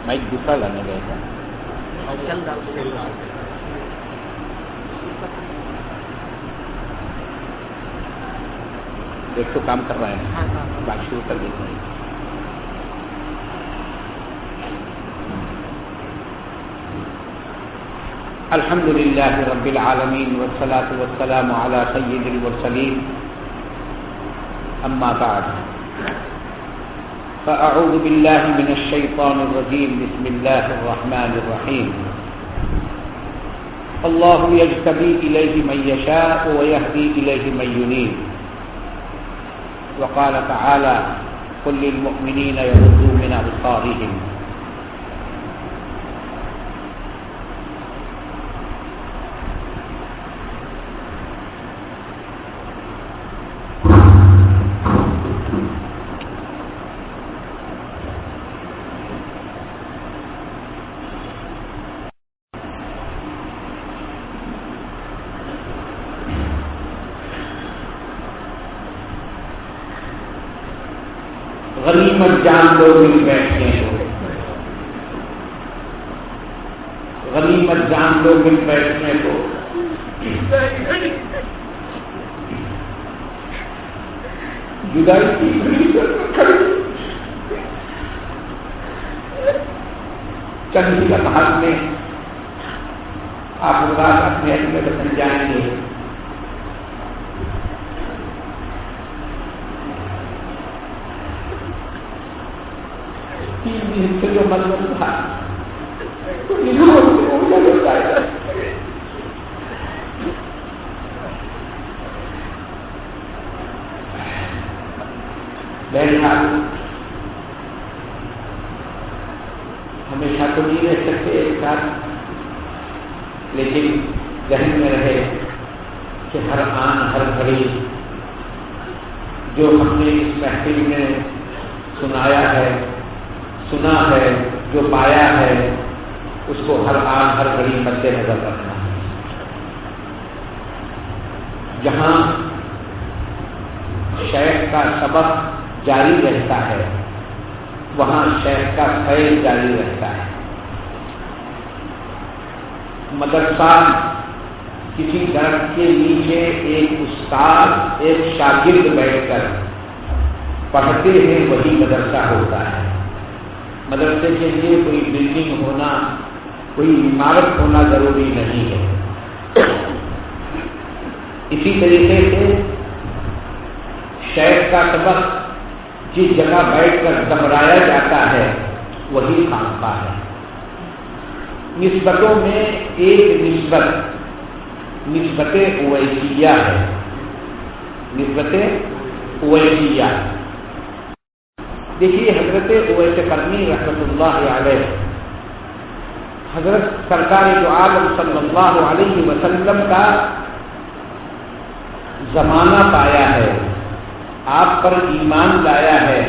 Mic دوسرا لانے گئے تھا. ایک تو کام کر رہے ہیں, بات شروع کر دیتے ہیں. الحمد للہ رب العالمین والصلاة والسلام علی سید المرسلین, اما بعد فاعوذ باللہ من الشیطان الرجیم, بسم اللہ الرحمن الرحیم. اللہ یجتبی الیہ من یشاء ویہدی الیہ من ینیب. وقال تعالی قل للمؤمنین یغضوا من ابصارهم. غنیمت جان لو مل بیٹھنے کو, غنیمت جان لو مل بیٹھنے کو. جدائی کی چند لمحات میں آپ لوگ اپنے اپنے وطن جائیں گے. جو مطلب تھا بہرحال ہمیشہ تو نہیں رہ سکتے ایک ساتھ, لیکن ذہن میں رہے کہ ہر آن ہر گھڑی جو ہم نے اس محفل میں سنایا ہے, سنا ہے, جو پایا ہے, اس کو ہر آن ہر گھڑی مد نظر رکھنا ہے. جہاں شیخ کا سبق جاری رہتا ہے وہاں شیخ کا فیض جاری رہتا ہے. مدرسہ کسی درخت کے نیچے ایک استاد ایک شاگرد بیٹھ کر پڑھتے ہیں وہی مدرسہ ہوتا ہے. مدرسے کے لیے کوئی بلڈنگ ہونا, کوئی عمارت ہونا ضروری نہیں ہے. اسی طریقے سے شیخ کا سبق جس جگہ بیٹھ کر دہرایا جاتا ہے وہی خانقاہ ہے. نسبتوں میں ایک نسبت اویسیہ ہے. نسبت اویسیہ دیکھیے, حضرت اویس قرنی رحمۃ اللہ علیہ, حضرت سرکار دو عالم صلی اللہ علیہ وسلم کا زمانہ پایا ہے, آپ پر ایمان لایا ہے,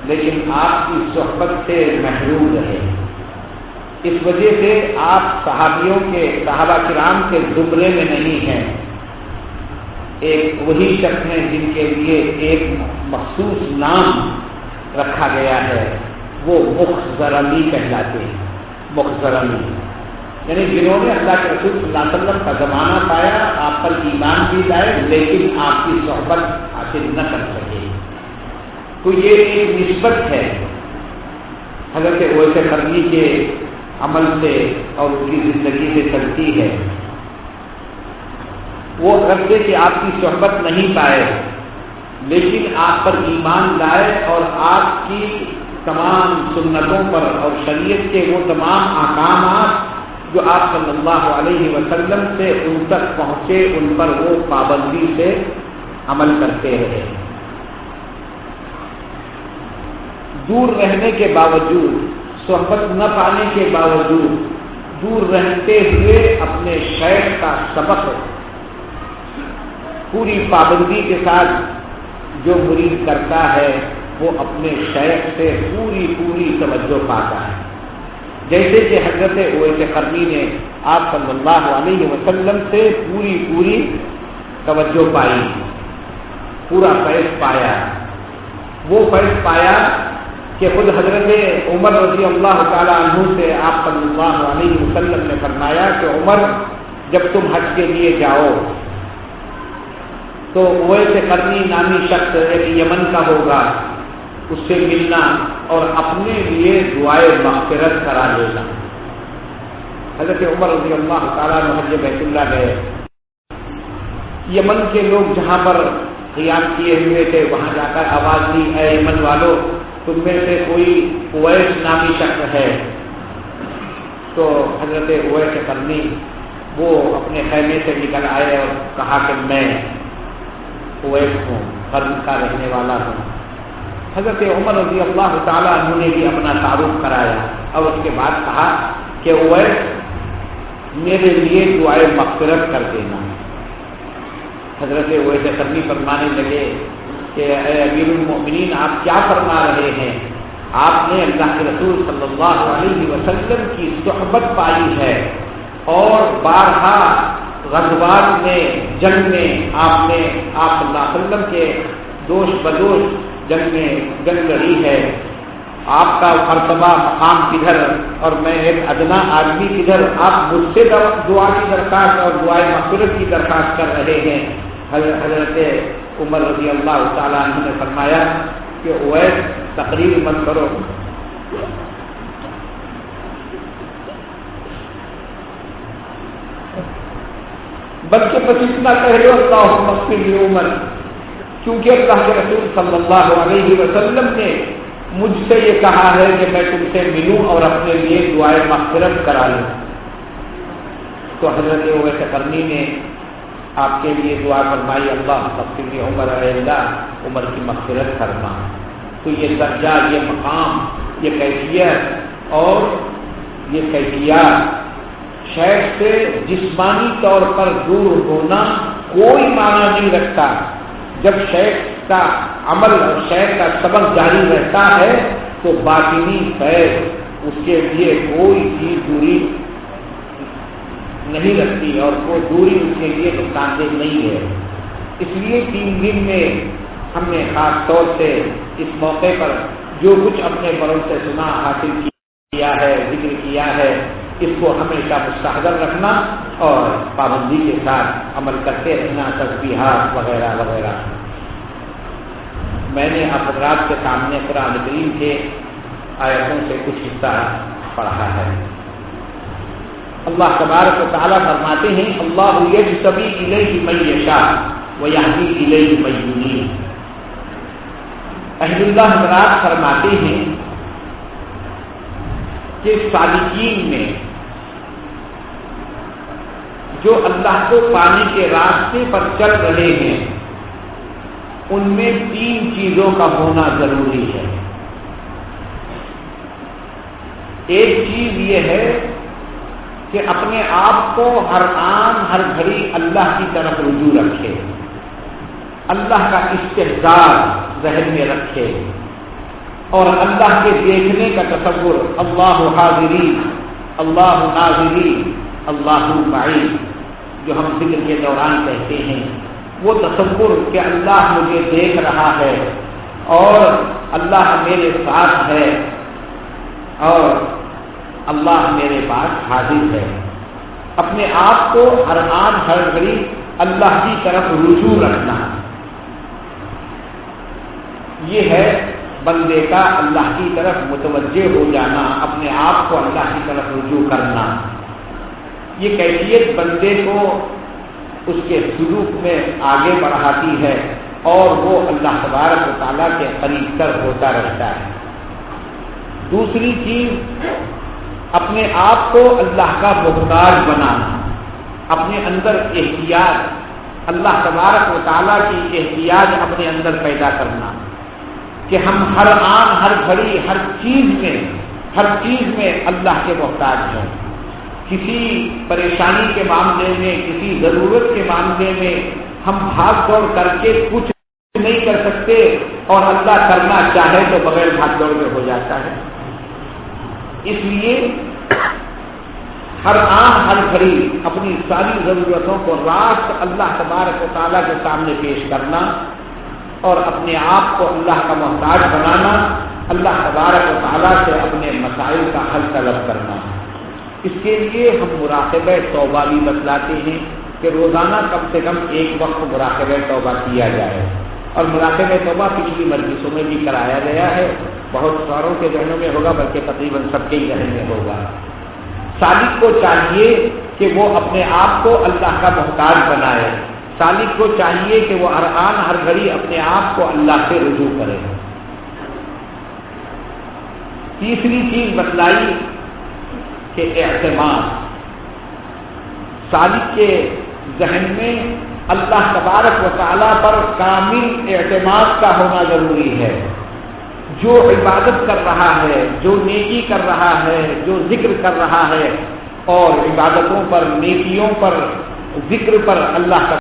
لیکن آپ کی صحبت سے محروم رہے. اس وجہ سے آپ صحابہ کرام کے زمرے میں نہیں ہیں. ایک وہی شخص ہیں جن کے لیے ایک مخصوص نام رکھا گیا ہے, وہ مخزرمی کہلاتے ہیں. مخزرمی یعنی جنہوں نے اللہ کے رسول صلی اللہ علیہ وسلم کا زمانہ پایا, آپ پر ایمان بھی لائے, لیکن آپ کی صحبت حاصل نہ کر سکے. تو یہ ایک نسبت ہے حضرت اویس قرنی کے عمل سے اور ان کی زندگی سے چلتی ہے. وہ رکھتے کہ آپ کی صحبت نہیں پائے, لیکن آپ پر ایمان لائے اور آپ کی تمام سنتوں پر اور شریعت کے وہ تمام احکامات جو آپ صلی اللہ علیہ وسلم سے ان تک پہنچے, ان پر وہ پابندی سے عمل کرتے رہے. دور رہنے کے باوجود, صحبت نہ پانے کے باوجود, دور رہتے ہوئے اپنے شیخ کا سبق پوری پابندی کے ساتھ جو مرید کرتا ہے وہ اپنے شیخ سے پوری توجہ پاتا ہے. جیسے کہ حضرت اویس قرنی نے آپ صلی اللہ علیہ وسلم سے پوری توجہ پائی، پورا فیض پایا۔ وہ فیض پایا کہ خود حضرت عمر رضی اللہ تعالیٰ عنہ سے آپ صلی اللہ علیہ وسلم نے فرمایا کہ عمر، جب تم حج کے لیے جاؤ تو اویس قرنی نامی شخص ایک یمن کا ہوگا، اس سے ملنا اور اپنے لیے دعائے مغفرت کرا لینا۔ حضرت عمر رضی اللہ تعالیٰ عنہ حج بیت اللہ گئے۔ یمن کے لوگ جہاں پر قیام کیے ہوئے تھے وہاں جا کر آواز دی، اے یمن والو، تم میں سے کوئی اویس نامی شخص ہے؟ تو حضرت اویس قرنی وہ اپنے خیمے سے نکل آئے اور کہا کہ میں اویس ہوں، قرن کا رہنے والا ہوں۔ حضرت عمر رضی اللہ تعالیٰ عنہ نے بھی اپنا تعارف کرایا اور اس کے بعد کہا کہ اویس میرے لیے دعائے مغفرت کر دینا۔ حضرت اویس قرنی فرمانے لگے کہ اے امیر المؤمنین، آپ کیا فرما رہے ہیں؟ آپ نے اللہ کے رسول صلی اللہ علیہ وسلم کی صحبت پائی ہے اور بارہا غزوات میں، جنگ میں آپ صلی اللہ علیہ وسلم کے دوش بدوش جنگ لڑی ہے۔ آپ کا مرتبہ مقام کدھر اور میں ایک ادنا آدمی کدھر؟ آپ مجھ سے دعا کی درخواست اور دعائے مغفرت کی درخواست کر رہے ہیں۔ حضرت عمر رضی اللہ تعالیٰ عنہ نے فرمایا کہ اویس تقریر مت کرو، بلکہ بس اتنا کہہ دو اللہم اغفر لعمر، کیونکہ اللہ کے رسول صلی اللہ علیہ وسلم نے مجھ سے یہ کہا ہے کہ میں تم سے ملوں اور اپنے لیے دعائے مغفرت کرا لوں۔ تو حضرت اویس قرنی نے آپ کے لیے دعا فرمائی، اللہ اغفر لعمر، اے اللہ عمر کی مغفرت فرما۔ تو یہ درجہ، یہ مقام، یہ کیفیت اور یہ کیفیات شیخ سے جسمانی طور پر دور ہونا کوئی معنی نہیں رکھتا۔ جب شیخ کا عمل اور شیخ کا سبق جاری رہتا ہے تو باطنی فیض اس کے لیے کوئی چیز دوری نہیں رکھتی اور کوئی دوری اس کے لیے نقصان دہ نہیں ہے۔ اس لیے 3 دن میں ہم نے خاص طور سے اس موقع پر جو کچھ اپنے بڑوں سے سنا، حاصل کیا ہے، ذکر کیا ہے، اس کو ہمیشہ مستحضر رکھنا اور پابندی کے ساتھ عمل کرتے رہنا، تسبیحات وغیرہ وغیرہ۔ میں نے آپ حضرات کے سامنے قرآن کریم کے آیتوں سے کچھ حصہ پڑھا ہے۔ اللہ تبارک و تعالیٰ فرماتے ہیں، اللہ یجتبی الیہ من یشاء ویہدی الیہ من ینیب۔ اہل اللہ حضرات فرماتے ہیں کہ سالکین میں جو اللہ کو پانے کے راستے پر چل رہے ہیں ان میں 3 چیزوں کا ہونا ضروری ہے۔ ایک چیز یہ ہے کہ اپنے آپ کو ہر آن ہر گھڑی اللہ کی طرف رجوع رکھے، اللہ کا استحضار ذہن میں رکھے اور اللہ کے دیکھنے کا تصور، اللہ حاضری، اللہ ناظری، اللہ معی، جو ہم ذکر کے دوران کہتے ہیں، وہ تصور کہ اللہ مجھے دیکھ رہا ہے اور اللہ میرے ساتھ ہے اور اللہ میرے پاس حاضر ہے۔ اپنے آپ کو ہر آن ہر گھڑی اللہ کی طرف رجوع رکھنا، یہ ہے بندے کا اللہ کی طرف متوجہ ہو جانا، اپنے آپ کو اللہ کی طرف رجوع کرنا۔ یہ کیفیت بندے کو اس کے سلوک میں آگے بڑھاتی ہے اور وہ اللہ تبارک و تعالیٰ کے قریب تر ہوتا رہتا ہے۔ دوسری چیز، اپنے آپ کو اللہ کا محتاج بنانا، اپنے اندر احتیاط، اللہ تبارک و تعالیٰ کی احتیاط اپنے اندر پیدا کرنا کہ ہم ہر آن ہر گھڑی ہر چیز میں اللہ کے محتاج ہیں۔ کسی پریشانی کے معاملے میں، کسی ضرورت کے معاملے میں ہم بھاگ دوڑ کر کے کچھ نہیں کر سکتے اور اللہ کرنا چاہے تو بغیر بھاگ دوڑ کے ہو جاتا ہے۔ اس لیے ہر آن ہر گھڑی اپنی ساری ضرورتوں کو راست اللہ تبارک و تعالیٰ کے سامنے پیش کرنا اور اپنے آپ کو اللہ کا محتاج بنانا، اللہ تبارک و تعالیٰ سے اپنے مسائل کا حل طلب کرنا۔ اس کے لیے ہم مراقبہ توبہ بھی بتلاتے ہیں کہ روزانہ کم سے کم ایک وقت مراقبہ توبہ کیا جائے، اور مراقبہ توبہ پچھلی مجلسوں میں بھی کرایا گیا ہے، بہت ساروں کے ذہنوں میں ہوگا، بلکہ تقریباً سب کے ہی ذہن میں ہوگا۔ سالک کو چاہیے کہ وہ اپنے آپ کو اللہ کا محتاج بنائے، سالک کو چاہیے کہ وہ ہر آن ہر گھڑی اپنے آپ کو اللہ سے رجوع کرے۔ تیسری چیز بتلائی کہ اعتماد، سالک کے ذہن میں اللہ تبارک و تعالیٰ پر کامل اعتماد کا ہونا ضروری ہے۔ جو عبادت کر رہا ہے، جو نیکی کر رہا ہے، جو ذکر کر رہا ہے، اور عبادتوں پر، نیکیوں پر، ذکر پر اللہ کا